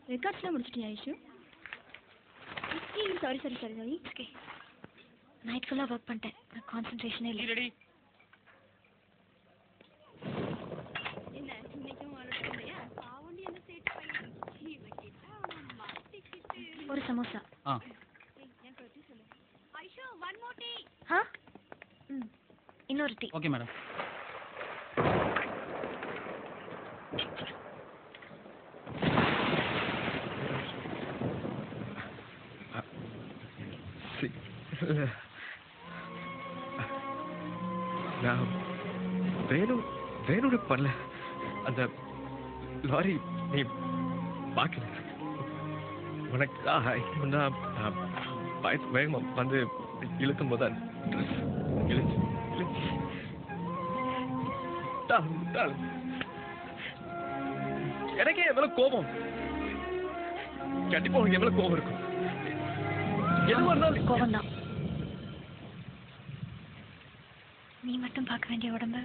ரெக்கார்ட்ஸ்லாம் முடிச்சிட்டியா Aishu? Sorry okay. Night ஃபுல்லாக work பண்ணிட்டேன். நான் கான்சன்ட்ரேஷனே இல்லை. ரெடி? என்ன இன்னைக்கும் வரலையா? அவனே என்ன சேட் பண்ணி ஒரு samosa. Aishu one more tea. இன்னொரு டீ. Okay madam. நான் வேணும்னு பண்ணல. அந்த லாரி நீ பார்க்கல. உனக்கு நான் வேகமா வந்து இழுக்கும் போது எனக்கே என் மேல கோபம். கண்டிப்பா உனக்கு எவ்வளவு கோபம் இருக்கும். எதுவா இருந்தாலும் கோபம் தான். நீ மட்டும் பார்க்க வேண்டிய உடம்பு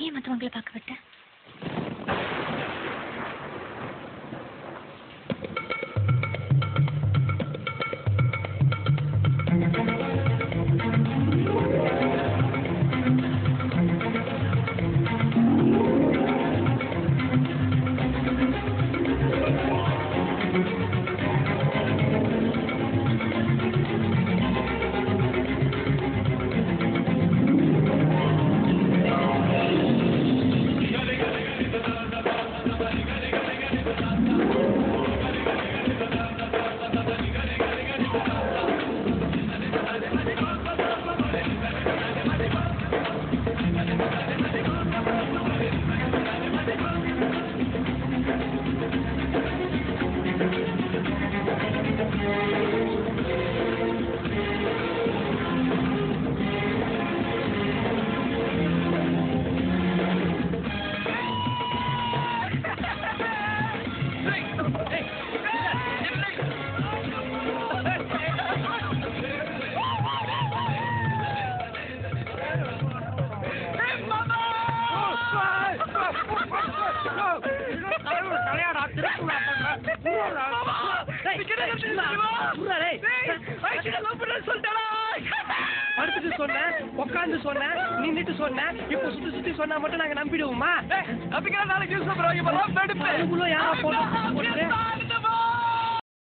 ஏன் மற்றவங்களை பார்க்க விட்ட? படுத்துட்டு சொன்னேன், உட்காந்து சொன்னேன், நின்னுட்டு சொன்னேன், இப்ப சுத்தி சொன்னா மட்டும் நாங்க நம்பிடுவோமா? அதுக்கெல்லாம் நாளைக்கு யூஸ் பண்றாங்க. யாரா போட்டோ